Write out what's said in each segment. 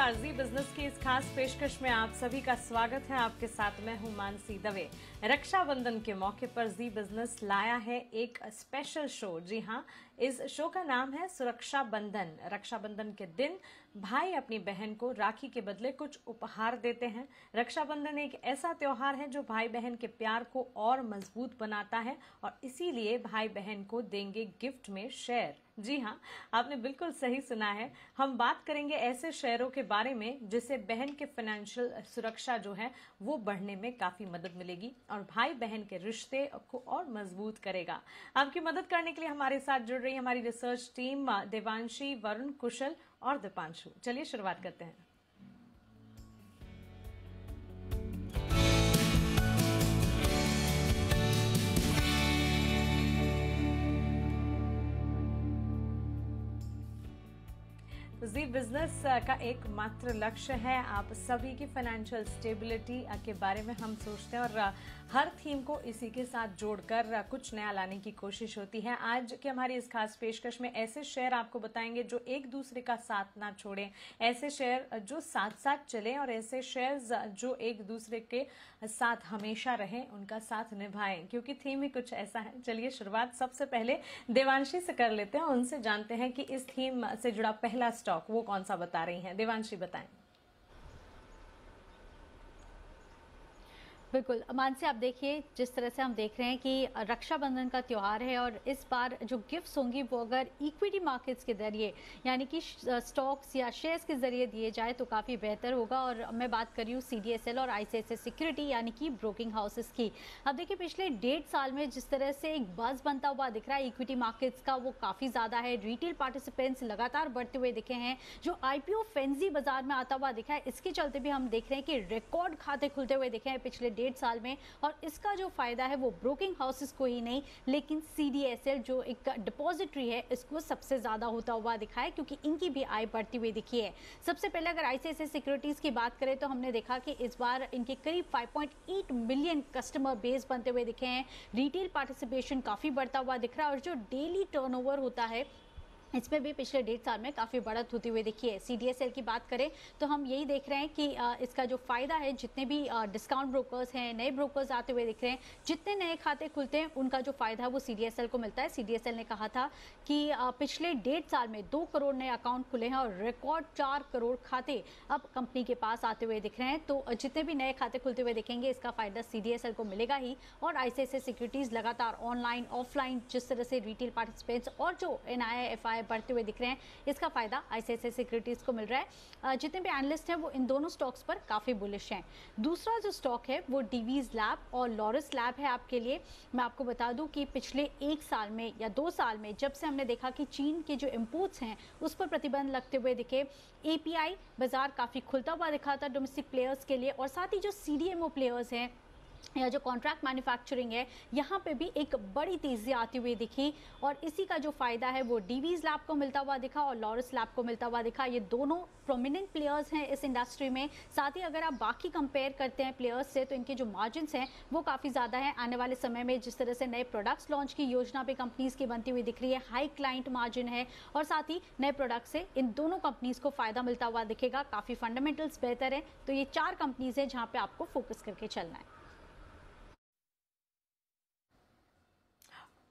नमस्कार। जी बिजनेस की इस खास पेशकश में आप सभी का स्वागत है। आपके साथ मैं हूं मानसी दवे। रक्षाबंधन के मौके पर जी बिजनेस लाया है एक स्पेशल शो। जी हां, इस शो का नाम है सुरक्षा बंधन। रक्षाबंधन के दिन भाई अपनी बहन को राखी के बदले कुछ उपहार देते हैं। रक्षाबंधन एक ऐसा त्योहार है जो भाई बहन के प्यार को और मजबूत बनाता है और इसीलिए भाई बहन को देंगे गिफ्ट में शेयर। जी हाँ, आपने बिल्कुल सही सुना है। हम बात करेंगे ऐसे शेयरों के बारे में जिससे बहन के फाइनेंशियल सुरक्षा जो है वो बढ़ने में काफी मदद मिलेगी और भाई बहन के रिश्ते को और मजबूत करेगा। आपकी मदद करने के लिए हमारे साथ जुड़ रही हमारी रिसर्च टीम देवांशी, वरुण, कुशल और दीपांशु। चलिए शुरुआत करते हैं। जी बिजनेस का एक मात्र लक्ष्य है आप सभी की फाइनेंशियल स्टेबिलिटी के बारे में हम सोचते हैं और हर थीम को इसी के साथ जोड़कर कुछ नया लाने की कोशिश होती है। आज की हमारी इस खास पेशकश में ऐसे शेयर आपको बताएंगे जो एक दूसरे का साथ ना छोड़ें, ऐसे शेयर जो साथ साथ चलें और ऐसे शेयर्स जो एक दूसरे के साथ हमेशा रहें, उनका साथ निभाएं, क्योंकि थीम ही कुछ ऐसा है। चलिए शुरुआत सबसे पहले देवांशी से कर लेते हैं, उनसे जानते हैं कि इस थीम से जुड़ा पहला स्टॉक वो कौन सा बता रही हैं। देवांशी बताएं। बिल्कुल मानसी, आप देखिए जिस तरह से हम देख रहे हैं कि रक्षाबंधन का त्यौहार है और इस बार जो गिफ्ट्स होंगी वो अगर इक्विटी मार्केट्स के जरिए यानी कि स्टॉक्स या शेयर्स के जरिए दिए जाए तो काफ़ी बेहतर होगा। और मैं बात कर रही हूँ CDSL और ICICI सिक्योरिटी यानी कि ब्रोकिंग हाउसेस की। अब देखिए पिछले 1.5 साल में जिस तरह से एक बज़ बनता हुआ दिख रहा है इक्विटी मार्केट्स का, वो काफ़ी ज़्यादा है। रिटेल पार्टिसिपेंट्स लगातार बढ़ते हुए दिखे हैं। जो IPO फेंजी बाजार में आता हुआ दिखा है, इसके चलते भी हम देख रहे हैं कि रिकॉर्ड खाते खुलते हुए दिखे हैं पिछले 1.5 साल में। और इसका जो फायदा है वो ब्रोकिंग हाउसेस को ही नहीं लेकिन CDSL जो एक डिपॉजिटरी है इसको सबसे ज्यादा होता हुआ दिखा है, क्योंकि इनकी भी आय बढ़ती हुई दिखी है। सबसे पहले अगर ICICI सिक्योरिटीज की बात करें तो हमने देखा कि इस बार इनके करीब 5.8 मिलियन कस्टमर बेस बनते हुए दिखे हैं। रिटेल पार्टिसिपेशन काफी बढ़ता हुआ दिख रहा है और जो डेली टर्नओवर होता है इसमें भी पिछले 1.5 साल में काफ़ी बढ़त होती हुई दिखी है। CDSL की बात करें तो हम यही देख रहे हैं कि इसका जो फायदा है, जितने भी डिस्काउंट ब्रोकर्स हैं, नए ब्रोकर्स आते हुए दिख रहे हैं, जितने नए खाते खुलते हैं उनका जो फायदा है वो CDSL को मिलता है। CDSL ने कहा था कि पिछले 1.5 साल में 2 करोड़ नए अकाउंट खुले हैं और रिकॉर्ड 4 करोड़ खाते अब कंपनी के पास आते हुए दिख रहे हैं। तो जितने भी नए खाते खुलते हुए दिखेंगे इसका फायदा CDSL को मिलेगा ही। और ICICI सिक्योरिटीज लगातार ऑनलाइन ऑफलाइन जिस तरह से रिटेल पार्टिसिपेंट्स और जो NII बढ़ते हुए दिख रहे हैं, इसका फायदा ICICI सिक्योरिटीज को मिल रहा है। जितने भी एनालिस्ट हैं वो इन दोनों स्टॉक्स पर काफी बुलिश हैं। दूसरा जो स्टॉक है वो डिवीज लैब और लॉरस लैब है आपके लिए। मैं आपको बता दूं कि पिछले 1 साल में या 2 साल में जब से हमने देखा कि चीन के जो इंपोर्ट्स हैं उस पर प्रतिबंध लगते हुए दिखे, API बाजार काफी खुलता हुआ दिखा था डोमेस्टिक प्लेयर्स के लिए। और साथ ही जो CDMO प्लेयर्स हैं या जो कॉन्ट्रैक्ट मैन्युफैक्चरिंग है, यहाँ पे भी एक बड़ी तेजी आती हुई दिखी। और इसी का जो फायदा है वो डीवीज लैब को मिलता हुआ दिखा और लॉरस लैब को मिलता हुआ दिखा। ये दोनों प्रोमिनेंट प्लेयर्स हैं इस इंडस्ट्री में। साथ ही अगर आप बाकी कंपेयर करते हैं प्लेयर्स से तो इनके जो मार्जिन्स हैं वो काफ़ी ज़्यादा है। आने वाले समय में जिस तरह से नए प्रोडक्ट्स लॉन्च की योजना पे कंपनीज की बनती हुई दिख रही है, हाई क्लाइंट मार्जिन है और साथ ही नए प्रोडक्ट से इन दोनों कंपनीज को फायदा मिलता हुआ दिखेगा। काफ़ी फंडामेंटल्स बेहतर है। तो ये 4 कंपनीज हैं जहाँ पे आपको फोकस करके चलना है।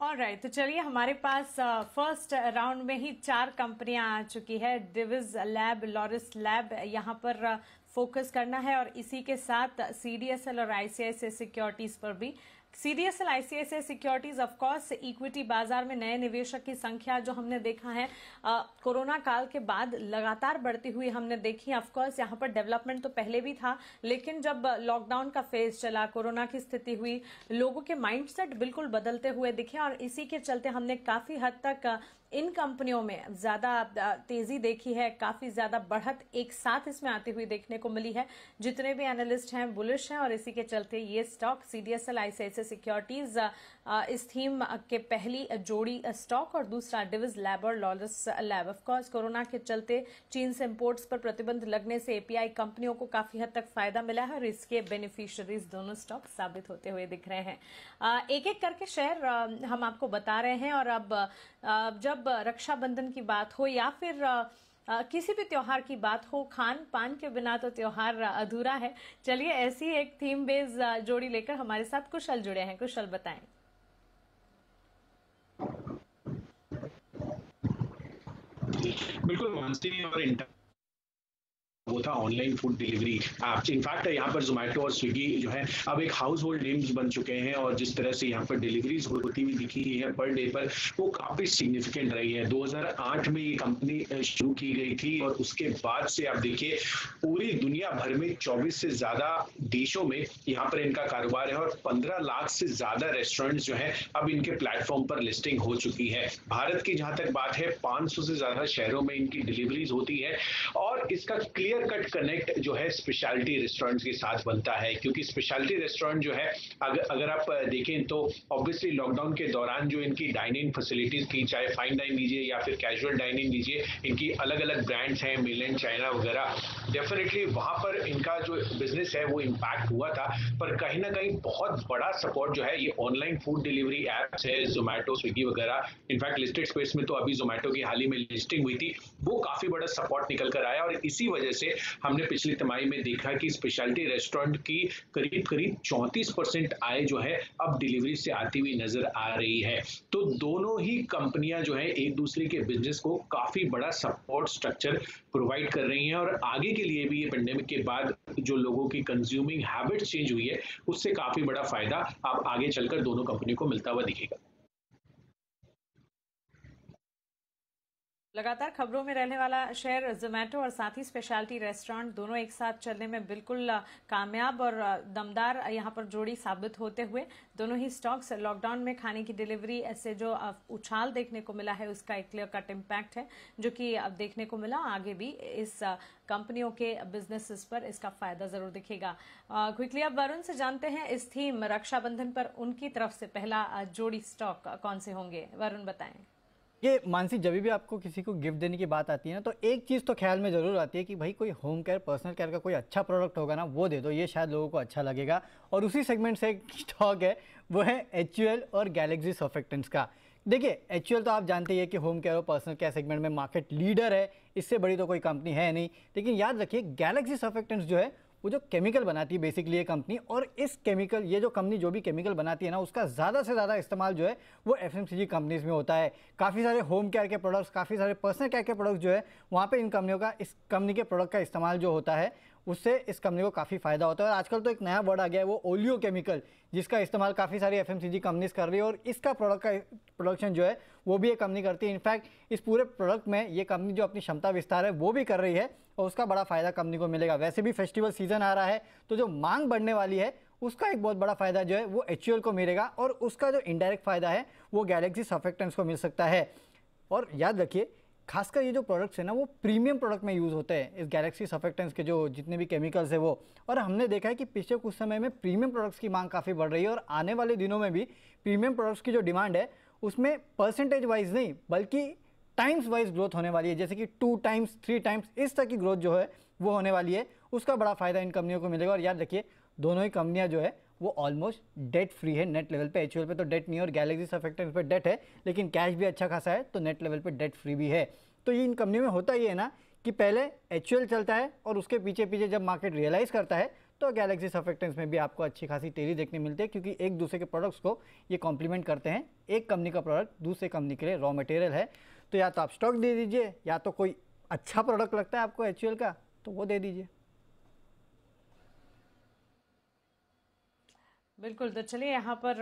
ऑलराइट, तो चलिए हमारे पास फर्स्ट राउंड में ही 4 कंपनियां आ चुकी है। डिविज लैब, लॉरस लैब, यहाँ पर फोकस करना है और इसी के साथ CDSL और ICICI सिक्योरिटीज पर भी। CDSL, ICICI securities of course equity बाजार में नए निवेशक की संख्या जो हमने देखा है कोरोना काल के बाद लगातार बढ़ती हुई हमने देखी। ऑफ कोर्स यहाँ पर डेवलपमेंट तो पहले भी था, लेकिन जब लॉकडाउन का फेज चला, कोरोना की स्थिति हुई, लोगों के माइंडसेट बिल्कुल बदलते हुए दिखे और इसी के चलते हमने काफी हद तक इन कंपनियों में ज्यादा तेजी देखी है। काफी ज्यादा बढ़त एक साथ इसमें आती हुई देखने को मिली है। जितने भी एनालिस्ट हैं बुलिश हैं और इसी के चलते ये स्टॉक CDSL, ICICI सिक्योरिटीज इस थीम के पहली जोड़ी स्टॉक और दूसरा डिविज लैब और Laurus lab. Of course corona के चलते चीन से इंपोर्ट्स पर प्रतिबंध लगने से API कंपनियों को काफी हद तक फायदा मिला है और इसके बेनिफिशियरीज दोनों स्टॉक साबित होते हुए दिख रहे हैं। एक एक करके शेयर हम आपको बता रहे हैं। और अब जब रक्षाबंधन की बात हो या फिर किसी भी त्योहार की बात हो, खान पान के बिना तो त्योहार अधूरा है। चलिए ऐसी एक थीम बेस जोड़ी लेकर हमारे साथ कुशल जुड़े हैं। कुशल बताएं। बिल्कुल मानसी, और वो था online food delivery app. In fact यहाँ पर जोमेटो और स्विगी जो है अब एक हाउस होल्ड नेम्स बन चुके हैं, और जिस तरह से यहाँ पर डिलीवरीज होती हुई दिखी है पर डे पर, वो काफी सिग्निफिकेंट रही है। 2008 में ये कंपनी शुरू की गई थी, और उसके बाद से आप देखिए पूरी दुनिया भर में 24 से ज्यादा देशों में यहाँ पर इनका कारोबार है, और 15 लाख से ज्यादा रेस्टोरेंट्स जो है अब इनके प्लेटफॉर्म पर लिस्टिंग हो चुकी है। भारत की जहां तक बात है, 500 से ज्यादा शहरों में इनकी डिलीवरीज होती है, और इसका क्लियर कट कनेक्ट जो है स्पेशलिटी रेस्टोरेंट्स के साथ बनता है। क्योंकि स्पेशलिटी रेस्टोरेंट जो है, अगर आप देखें तो ऑब्वियसली लॉकडाउन के दौरान जो इनकी डाइनिंग फैसिलिटीज थी, चाहे फाइन डाइन लीजिए या फिर कैजुअल डाइनिंग लीजिए, इनकी अलग अलग ब्रांड्स हैं, मेनलैंड चाइना वगैरह, डेफिनेटली वहां पर इनका जो बिजनेस है वो इम्पैक्ट हुआ था। पर कहीं ना कहीं बहुत बड़ा सपोर्ट जो है ये ऑनलाइन फूड डिलीवरी एप्स है, जोमेटो स्विगी वगैरह। इनफैक्ट लिस्टेड स्पेस में तो अभी जोमेटो की हाल ही में लिस्टिंग हुई थी, वो काफी बड़ा सपोर्ट निकल कर आया, और इसी वजह से हमने पिछली तिमाही में देखा कि स्पेशलिटी रेस्टोरेंट की करीब करीब 34% आय जो है अब डिलीवरी से आती हुई नजर आ रही है। तो दोनों ही कंपनियां जो है एक दूसरे के बिजनेस को काफी बड़ा सपोर्ट स्ट्रक्चर प्रोवाइड कर रही हैं, और आगे के लिए भी ये पेंडेमिक के बाद जो लोगों की कंज्यूमिंग हैबिट्स चेंज हुई है, उससे काफी बड़ा फायदा अब आगे चलकर दोनों कंपनियों को मिलता हुआ दिखेगा। लगातार खबरों में रहने वाला शेयर जोमेटो और साथ ही स्पेशलिटी रेस्टोरेंट दोनों एक साथ चलने में बिल्कुल कामयाब और दमदार यहाँ पर जोड़ी साबित होते हुए दोनों ही स्टॉक्स लॉकडाउन में खाने की डिलीवरी से जो उछाल देखने को मिला है उसका एक क्लियर कट इम्पैक्ट है, जो कि अब देखने को मिला। आगे भी इस कंपनियों के बिजनेसेस पर इसका फायदा जरूर दिखेगा। क्विकली अब वरुण से जानते हैं इस थीम रक्षाबंधन पर उनकी तरफ से पहला जोड़ी स्टॉक कौन से होंगे। वरुण बताएं। ये मानसी, जब भी आपको किसी को गिफ्ट देने की बात आती है ना, तो एक चीज़ तो ख्याल में ज़रूर आती है कि भाई कोई होम केयर पर्सनल केयर का कोई अच्छा प्रोडक्ट होगा ना, वो दे दो, ये शायद लोगों को अच्छा लगेगा। और उसी सेगमेंट से एक स्टॉक है, वो है HUL और गैलेक्सी सर्फेक्टेंट्स का। देखिए HUL तो आप जानते ही है कि होम केयर और पर्सनल केयर सेगमेंट में मार्केट लीडर है, इससे बड़ी तो कोई कंपनी है नहीं। लेकिन याद रखिए गैलेक्सी सर्फेक्टेंट्स जो है वो जो केमिकल बनाती है बेसिकली ये कंपनी, और इस केमिकल, ये जो कंपनी जो भी केमिकल बनाती है ना, उसका ज़्यादा से ज़्यादा इस्तेमाल जो है वो FMCG कंपनीज में होता है। काफ़ी सारे होम केयर के प्रोडक्ट्स, काफ़ी सारे पर्सनल केयर के प्रोडक्ट्स जो है वहाँ पे इन कंपनियों का, इस कंपनी के प्रोडक्ट का इस्तेमाल जो होता है उससे इस कंपनी को काफ़ी फायदा होता है। और आजकल तो एक नया वर्ड आ गया है, वो ओलियो केमिकल, जिसका इस्तेमाल काफ़ी सारी FMCG कंपनीज कर रही है, और इसका प्रोडक्ट का प्रोडक्शन जो है वो भी ये कंपनी करती है। इनफैक्ट इस पूरे प्रोडक्ट में ये कंपनी जो अपनी क्षमता विस्तार है वो भी कर रही है, और उसका बड़ा फायदा कंपनी को मिलेगा। वैसे भी फेस्टिवल सीजन आ रहा है, तो जो मांग बढ़ने वाली है उसका एक बहुत बड़ा फायदा जो है वो HUL को मिलेगा, और उसका जो इनडायरेक्ट फायदा है वो गैलेक्सी सर्फेक्टेंट्स को मिल सकता है। और याद रखिए खासकर ये जो प्रोडक्ट्स है ना, वो प्रीमियम प्रोडक्ट में यूज़ होते हैं, इस गैलेक्सी सर्फेक्टेंट्स के जो जितने भी केमिकल्स है वो। और हमने देखा है कि पिछले कुछ समय में प्रीमियम प्रोडक्ट्स की मांग काफ़ी बढ़ रही है, और आने वाले दिनों में भी प्रीमियम प्रोडक्ट्स की जो डिमांड है उसमें परसेंटेज वाइज नहीं बल्कि टाइम्स वाइज ग्रोथ होने वाली है। जैसे कि 2 टाइम्स 3 टाइम्स इस तरह की ग्रोथ जो है वो होने वाली है, उसका बड़ा फायदा इन कंपनियों को मिलेगा। और याद रखिए दोनों ही कंपनियां जो है वो ऑलमोस्ट डेट फ्री है नेट लेवल पे। HUL पे तो डेट नहीं है और गैलेक्सी सर्फेक्टेंट्स पे डेट है, लेकिन कैश भी अच्छा खासा है, तो नेट लेवल पे डेट फ्री भी है। तो ये इन कंपनियों में होता ही है ना कि पहले HUL चलता है, और उसके पीछे पीछे जब मार्केट रियलाइज़ करता है तो गैलेक्सी सर्फेक्टेंट्स में भी आपको अच्छी खासी तेजी देखने मिलती है, क्योंकि एक दूसरे के प्रोडक्ट्स को ये कॉम्प्लीमेंट करते हैं। एक कंपनी का प्रोडक्ट दूसरे कंपनी के लिए रॉ मटेरियल है, तो या तो आप स्टॉक दे दीजिए, या तो कोई अच्छा प्रोडक्ट लगता है आपको HUL का तो वो दे दीजिए। बिल्कुल, तो चलिए यहाँ पर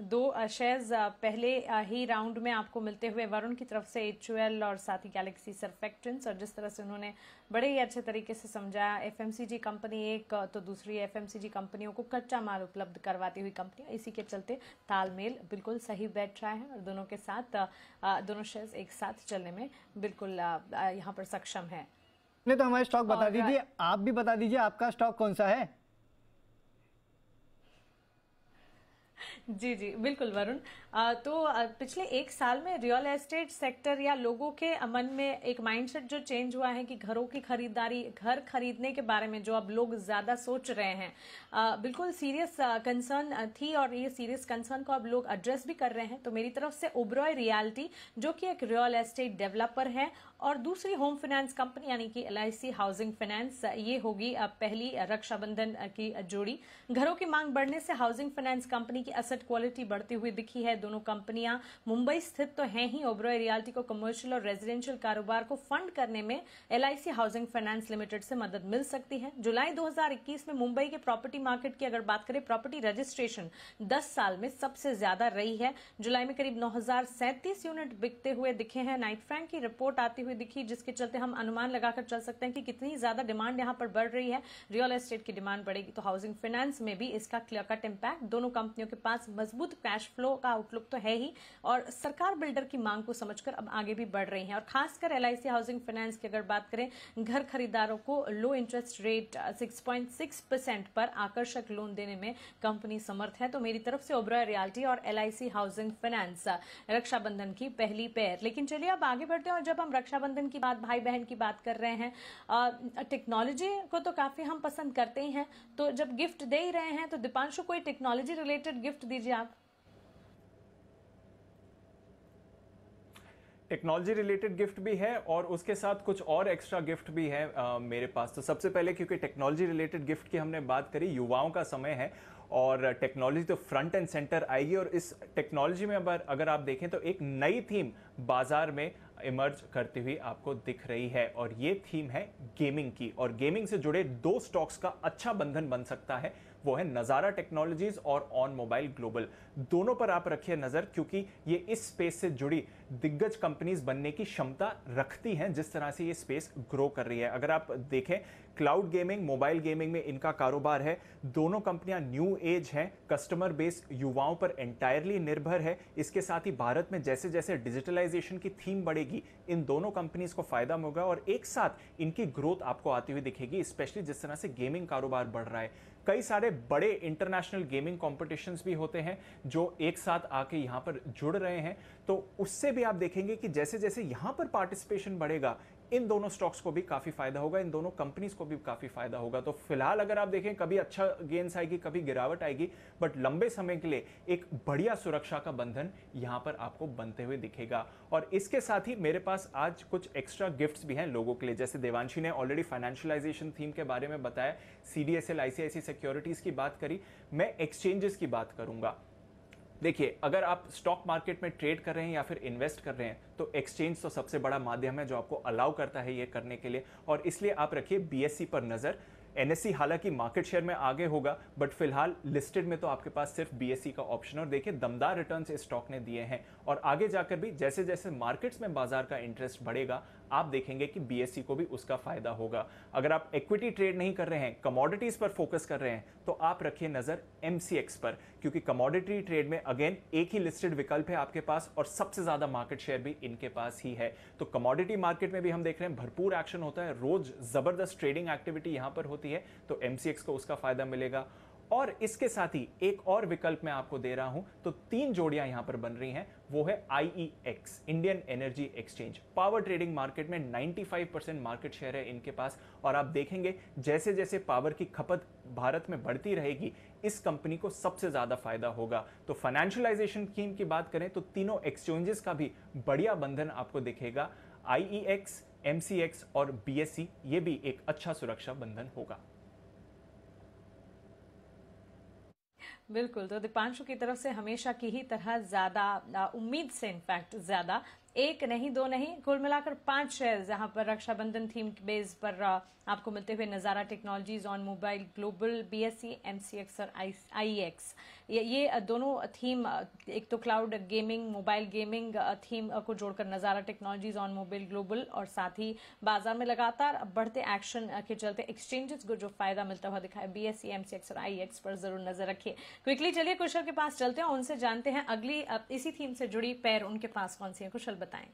2 शेयर्स पहले ही राउंड में आपको मिलते हुए वरुण की तरफ से HUL और साथ ही गैलेक्सी सर्फेक्टेंट्स, और जिस तरह से उन्होंने बड़े ही अच्छे तरीके से समझाया, FMCG कंपनी एक तो दूसरी FMCG कंपनियों को कच्चा माल उपलब्ध करवाती हुई कंपनी, इसी के चलते तालमेल बिल्कुल सही बैठ रहा है, और दोनों के साथ दोनों शेयर्स एक साथ चलने में बिल्कुल यहाँ पर सक्षम है। नहीं तो हमारे स्टॉक बता दीजिए, आप भी बता दीजिए आपका स्टॉक कौन सा है। जी जी बिल्कुल वरुण। पिछले एक साल में रियल एस्टेट सेक्टर या लोगों के मन में एक माइंडसेट जो चेंज हुआ है कि घरों की खरीदारी, घर खरीदने के बारे में जो अब लोग ज्यादा सोच रहे हैं, बिल्कुल सीरियस कंसर्न थी और ये सीरियस कंसर्न को अब लोग एड्रेस भी कर रहे हैं। तो मेरी तरफ से ओबरॉय रियल्टी जो कि एक रियल एस्टेट डेवलपर है और दूसरी होम फाइनेंस कंपनी यानी कि LIC हाउसिंग फाइनेंस, ये होगी अब पहली रक्षाबंधन की जोड़ी। घरों की मांग बढ़ने से हाउसिंग फाइनेंस कंपनी की एसेट क्वालिटी बढ़ती हुई दिखी है। दोनों कंपनियां मुंबई स्थित तो हैं ही। ओबरॉय रियल्टी को कमर्शियल और रेजिडेंशियल कारोबार को फंड करने में LIC हाउसिंग फाइनेंस लिमिटेड से मदद मिल सकती है। जुलाई 2021 में मुंबई के प्रॉपर्टी मार्केट की अगर बात करें, प्रॉपर्टी रजिस्ट्रेशन 10 साल में सबसे ज्यादा रही है। जुलाई में करीब 9037 यूनिट बिकते हुए दिखे हैं। नाइट फ्रैंक की रिपोर्ट आती हुई दिखी, जिसके चलते हम अनुमान लगाकर चल सकते हैं कि कितनी ज्यादा डिमांड यहां पर बढ़ रही है। रियल एस्टेट की डिमांड बढ़ेगी तो हाउसिंग फाइनेंस में भी इसका क्लियर कट इम्पैक्ट। दोनों कंपनियों के पास मजबूत कैश फ्लो का आउटलुक तो है ही और सरकार बिल्डर की मांग को समझकर अब आगे भी बढ़ रही है। और खासकर LIC हाउसिंग फाइनेंस की अगर बात करें, घर खरीदारों को लो इंटरेस्ट रेट 6.6% पर आकर्षक लोन देने में कंपनी समर्थ है। तो मेरी तरफ से ओबरॉय रियल्टी और LIC हाउसिंग फाइनेंस रक्षाबंधन की पहली पेयर। लेकिन चलिए अब आगे बढ़ते हैं और जब हम रक्षाबंधन की बात, भाई बहन की बात कर रहे हैं, टेक्नोलॉजी को तो काफी हम पसंद करते ही हैं, तो जब गिफ्ट दे ही रहे हैं तो दीपांशु कोई टेक्नोलॉजी रिलेटेड गिफ्ट दीजिए आप। टेक्नोलॉजी रिलेटेड गिफ्ट भी है और उसके साथ कुछ और एक्स्ट्रा गिफ्ट भी है मेरे पास। तो सबसे पहले, क्योंकि टेक्नोलॉजी रिलेटेड गिफ्ट की हमने बात करी, युवाओं का समय है और टेक्नोलॉजी तो फ्रंट एंड सेंटर आएगी। और इस टेक्नोलॉजी में अगर आप देखें तो एक नई थीम बाजार में इमर्ज करती हुई आपको दिख रही है और ये थीम है गेमिंग की। और गेमिंग से जुड़े दो स्टॉक्स का अच्छा बंधन बन सकता है, वो है नजारा टेक्नोलॉजीज और ऑन मोबाइल ग्लोबल। दोनों पर आप रखिए नजर, क्योंकि ये इस स्पेस से जुड़ी दिग्गज कंपनीज बनने की क्षमता रखती हैं जिस तरह से ये स्पेस ग्रो कर रही है। अगर आप देखें, क्लाउड गेमिंग, मोबाइल गेमिंग में इनका कारोबार है। दोनों कंपनियां न्यू एज हैं, कस्टमर बेस युवाओं पर एंटायरली निर्भर है। इसके साथ ही भारत में जैसे जैसे डिजिटलाइजेशन की थीम बढ़ेगी, इन दोनों कंपनीज को फायदा होगा और एक साथ इनकी ग्रोथ आपको आती हुई दिखेगी, स्पेशली जिस तरह से गेमिंग कारोबार बढ़ रहा है। कई सारे बड़े इंटरनेशनल गेमिंग कॉम्पिटिशन्स भी होते हैं जो एक साथ आके यहाँ पर जुड़ रहे हैं, तो उससे भी आप देखेंगे कि जैसे जैसे यहाँ पर पार्टिसिपेशन बढ़ेगा, इन दोनों स्टॉक्स को भी काफी फायदा होगा, इन दोनों कंपनीज को भी काफी फायदा होगा। तो फिलहाल अगर आप देखें, कभी अच्छा गेन्स आएगी, कभी गिरावट आएगी, बट लंबे समय के लिए एक बढ़िया सुरक्षा का बंधन यहां पर आपको बनते हुए दिखेगा। और इसके साथ ही मेरे पास आज कुछ एक्स्ट्रा गिफ्ट्स भी हैं लोगों के लिए। जैसे देवांशी ने ऑलरेडी फाइनेंशियलाइजेशन थीम के बारे में बताया, CDSL ICICI सिक्योरिटीज की बात करी, मैं एक्सचेंजेस की बात करूंगा। देखिए, अगर आप स्टॉक मार्केट में ट्रेड कर रहे हैं या फिर इन्वेस्ट कर रहे हैं, तो एक्सचेंज तो सबसे बड़ा माध्यम है जो आपको अलाउ करता है ये करने के लिए, और इसलिए आप रखिए BSE पर नजर। NSE हालांकि मार्केट शेयर में आगे होगा, बट फिलहाल लिस्टेड में तो आपके पास सिर्फ BSE का ऑप्शन। और देखिए, दमदार रिटर्न्स इस स्टॉक ने दिए हैं और आगे जाकर भी जैसे जैसे मार्केट्स में बाजार का इंटरेस्ट बढ़ेगा, आप देखेंगे कि BSE को भी उसका फायदा होगा। अगर आप इक्विटी ट्रेड नहीं कर रहे हैं, कमोडिटीज पर फोकस कर रहे हैं, तो आप रखिए नजर MCX पर, क्योंकि कमोडिटी ट्रेड में अगेन एक ही लिस्टेड विकल्प है आपके पास और सबसे ज्यादा मार्केट शेयर भी इनके पास ही है। तो कमोडिटी मार्केट में भी हम देख रहे हैं भरपूर एक्शन होता है, रोज जबरदस्त ट्रेडिंग एक्टिविटी यहां पर होती है, तो MCX को उसका फायदा मिलेगा। और इसके साथ ही एक और विकल्प मैं आपको दे रहा हूं, तो 3 जोड़ियां यहां पर बन रही हैं, वो है IEX, Indian energy exchange. Power trading market में 95% मार्केट शेयर है इनके पास, और आप देखेंगे जैसे जैसे पावर की खपत भारत में बढ़ती रहेगी, इस कंपनी को सबसे ज्यादा फायदा होगा। तो फाइनेंशियलाइजेशन स्कीम की बात करें तो तीनों एक्सचेंजेस का भी बढ़िया बंधन आपको दिखेगा। IEX, MCX और BSE, ये भी एक अच्छा सुरक्षा बंधन होगा। बिल्कुल, तो दीपांशु की तरफ से हमेशा की ही तरह ज्यादा उम्मीद से, इनफैक्ट ज्यादा, एक नहीं दो नहीं, कुल मिलाकर 5 शेयर जहां पर रक्षाबंधन थीम बेस पर आपको मिलते हुए नजारा technologies, on mobile global, BSE, MCX और IEX, ये दोनों थीम, एक तो cloud gaming, mobile gaming theme को जोड़कर नजारा टेक्नोलॉजीज, ऑन मोबाइल ग्लोबल, और साथ ही बाजार में लगातार बढ़ते एक्शन के चलते एक्सचेंजेस को जो फायदा मिलता हुआ दिखा है, BSE, MCX और IEX पर जरूर नजर रखिए। क्विकली चलिए कुशल के पास चलते हैं, उनसे जानते हैं अगली इसी थीम से जुड़ी पैर उनके पास कौन सी है। कुशल बताएं।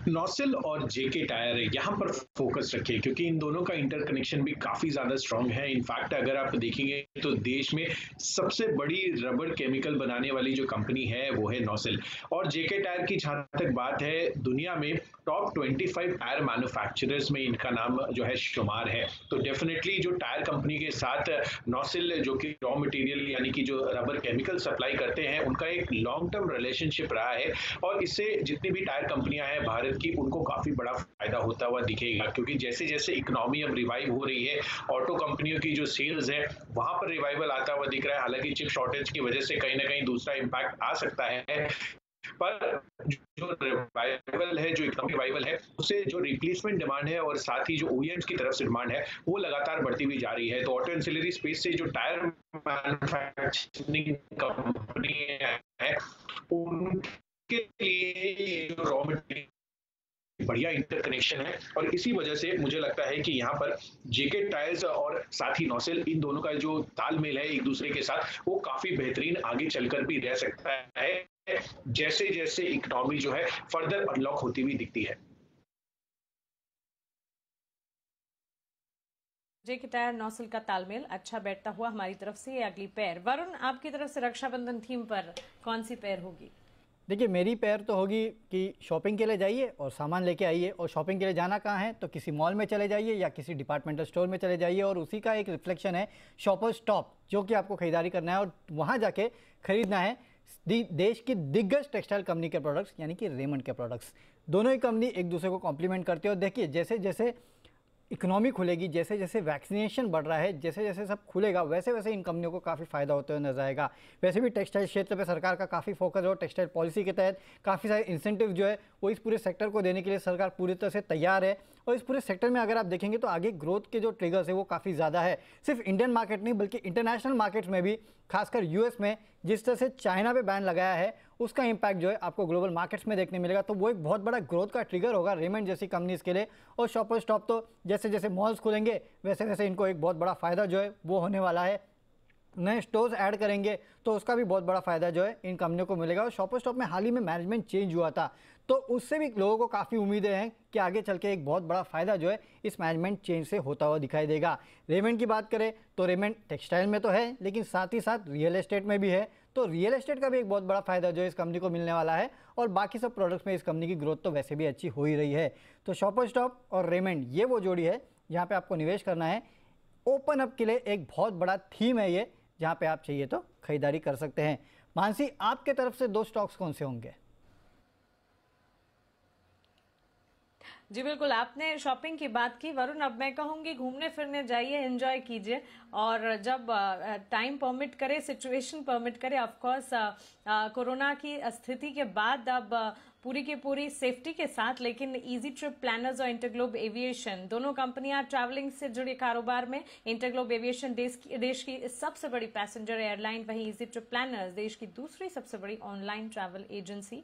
नॉसिल और जेके टायर यहाँ पर फोकस रखिए क्योंकि इन दोनों का इंटरकनेक्शन भी काफी ज्यादा स्ट्रांग है। इनफैक्ट अगर आप देखेंगे तो देश में सबसे बड़ी रबर केमिकल बनाने वाली जो कंपनी है वो है नॉसिल। और जेके टायर की जहां तक बात है, दुनिया में टॉप 25 टायर मैन्युफैक्चरर्स में इनका नाम जो है शुमार है। तो डेफिनेटली जो टायर कंपनी के साथ नॉसिल जो कि रॉ मटेरियल यानी कि जो रबर केमिकल सप्लाई करते हैं, उनका एक लॉन्ग टर्म रिलेशनशिप रहा है और इससे जितनी भी टायर कंपनियां हैं भारत की, उनको काफी बड़ा फायदा होता हुआ दिखेगा। क्योंकि जैसे जैसे इकोनॉमी अब रिवाइव हो रही है, ऑटो कंपनियों की जो सेल्स है वहां पर रिवाइवल आता हुआ दिख रहा है। हालांकि चिप शॉर्टेज की वजह से कहीं ना कहीं दूसरा इम्पैक्ट आ सकता है, पर जो रिवाइवल है, जो इकोनॉमिक रिवाइवल है, उससे जो रिप्लेसमेंट डिमांड है और साथ ही जो ओईएम्स की तरफ से डिमांड है वो लगातार बढ़ती हुई जा रही है। तो ऑटो एंसिलरी स्पेस से जो टायर मैन्युफैक्चरिंग कंपनी है उनके लिए जो रॉ मटेरियल बढ़िया इंटरकनेक्शन है और इसी वजह से मुझे लगता है कि यहाँ पर जेके टायर्स और साथ ही नॉसिल, इन दोनों का जो तालमेल है एक दूसरे के साथ, वो काफी बेहतरीन आगे चलकर भी रह सकता है जैसे जैसे इकोनॉमी जो है फर्दर अनलॉक होती हुई दिखती है। जेके टायर नॉसिल का तालमेल अच्छा बैठता हुआ हमारी तरफ से ये अगली पैर। वरुण, आपकी तरफ से रक्षाबंधन थीम पर कौन सी पैर होगी? देखिए, मेरी पैर तो होगी कि शॉपिंग के लिए जाइए और सामान लेके आइए। और शॉपिंग के लिए जाना कहाँ है, तो किसी मॉल में चले जाइए या किसी डिपार्टमेंटल स्टोर में चले जाइए और उसी का एक रिफ्लेक्शन है शॉपर्स स्टॉप, जो कि आपको खरीदारी करना है और वहाँ जाके खरीदना है देश की दिग्गज टेक्सटाइल कंपनी के प्रोडक्ट्स, यानी कि रेमंड के प्रोडक्ट्स। दोनों ही कंपनी एक दूसरे को कॉम्प्लीमेंट करते हैं। और देखिए, जैसे जैसे इकोनॉमी खुलेगी, जैसे जैसे वैक्सीनेशन बढ़ रहा है, जैसे जैसे सब खुलेगा, वैसे वैसे इन कंपनियों को काफ़ी फायदा होते हुए नजर आएगा। वैसे भी टेक्सटाइल क्षेत्र पे सरकार का काफ़ी फोकस है और टेक्सटाइल पॉलिसी के तहत काफ़ी सारे इंसेंटिव जो है वो इस पूरे सेक्टर को देने के लिए सरकार पूरी तरह से तैयार है। और इस पूरे सेक्टर में अगर आप देखेंगे तो आगे ग्रोथ के जो ट्रिगर्स है वो काफ़ी ज़्यादा है। सिर्फ इंडियन मार्केट नहीं बल्कि इंटरनेशनल मार्केट्स में भी, खासकर यूएस में जिस तरह से चाइना पे बैन लगाया है, उसका इंपैक्ट जो है आपको ग्लोबल मार्केट्स में देखने मिलेगा। तो वो एक बहुत बड़ा ग्रोथ का ट्रिगर होगा रेमंड जैसी कंपनीज के लिए। और शॉपर्स स्टॉप तो जैसे जैसे मॉल्स खुलेंगे वैसे वैसे इनको एक बहुत बड़ा फ़ायदा जो है वो होने वाला है। नए स्टोर्स ऐड करेंगे तो उसका भी बहुत बड़ा फ़ायदा जो है इन कंपनियों को मिलेगा। और शॉपर्स स्टॉप में हाल ही में मैनेजमेंट चेंज हुआ था, तो उससे भी लोगों को काफ़ी उम्मीदें हैं कि आगे चल के एक बहुत बड़ा फ़ायदा जो है इस मैनेजमेंट चेंज से होता हुआ दिखाई देगा। रेमंड की बात करें तो रेमंड टेक्सटाइल में तो है, लेकिन साथ ही साथ रियल एस्टेट में भी है। तो रियल एस्टेट का भी एक बहुत बड़ा फ़ायदा जो है इस कंपनी को मिलने वाला है। और बाकी सब प्रोडक्ट्स में इस कंपनी की ग्रोथ तो वैसे भी अच्छी हो ही रही है। तो शॉपर्स स्टॉप और रेमंड, ये वो जोड़ी है जहाँ पे आपको निवेश करना है। ओपन अप के लिए एक बहुत बड़ा थीम है ये, जहाँ पे आप चाहिए तो खरीदारी कर सकते हैं। मानसी, आपके तरफ से 2 स्टॉक्स कौन से होंगे? जी बिल्कुल, आपने शॉपिंग की बात की वरुण। अब मैं कहूंगी घूमने फिरने जाइए, एंजॉय कीजिए और जब टाइम परमिट करे, सिचुएशन परमिट करे, ऑफ कोर्स कोरोना की स्थिति के बाद अब पूरी की पूरी सेफ्टी के साथ, लेकिन इजी ट्रिप प्लानर्स और इंटरग्लोब एविएशन दोनों कंपनियां ट्रैवलिंग से जुड़े कारोबार में, इंटरग्लोब एविएशन देश की सबसे बड़ी पैसेंजर एयरलाइन, वहीं इजी ट्रिप प्लानर्स देश की दूसरी सबसे बड़ी ऑनलाइन ट्रैवल एजेंसी।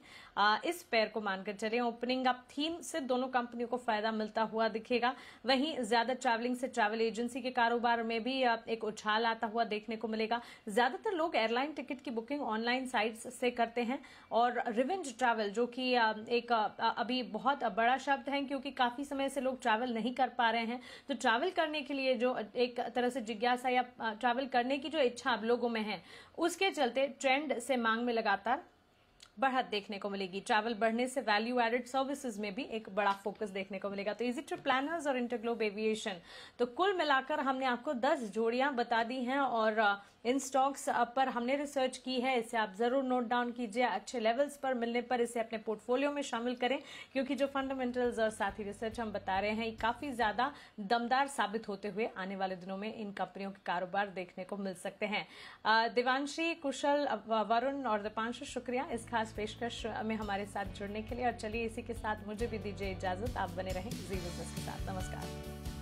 इस पेयर को मानकर चले। ओपनिंग अप थीम से दोनों कंपनियों को फायदा मिलता हुआ दिखेगा। वहीं ज्यादा ट्रैवलिंग से ट्रैवल एजेंसी के कारोबार में भी एक उछाल आता हुआ देखने को मिलेगा। ज्यादातर लोग एयरलाइन टिकट की बुकिंग ऑनलाइन साइट्स से करते हैं और रिवेंज ट्रैवल, जो कि एक अभी बहुत बड़ा शब्द है क्योंकि काफी समय से लोग ट्रैवल नहीं कर पा रहे हैं, तो ट्रैवल करने के लिए जो एक तरह से जिज्ञासा या ट्रैवल करने की जो इच्छा अब लोगों में है, उसके चलते ट्रेंड से मांग में लगातार बढ़त देखने को मिलेगी। ट्रैवल बढ़ने से वैल्यू एडेड सर्विसेज में भी एक बड़ा फोकस देखने को मिलेगा। तो इजी ट्रिप प्लानर्स और इंटरग्लोब एविएशन, तो कुल मिलाकर हमने आपको 10 जोड़ियां बता दी हैं और इन स्टॉक्स पर हमने रिसर्च की है। इसे आप जरूर नोट डाउन कीजिए। अच्छे लेवल्स पर मिलने पर इसे अपने पोर्टफोलियो में शामिल करें, क्योंकि जो फंडामेंटल्स और साथ ही रिसर्च हम बता रहे हैं, ये काफी ज्यादा दमदार साबित होते हुए आने वाले दिनों में इन कंपनियों के कारोबार देखने को मिल सकते हैं। देवांशी, कुशल, वरुण और दीपांशु, शुक्रिया इस खास पेशकश में हमारे साथ जुड़ने के लिए। और चलिए इसी के साथ मुझे भी दीजिए इजाजत। आप बने रहें जी बिजनेस के साथ। नमस्कार।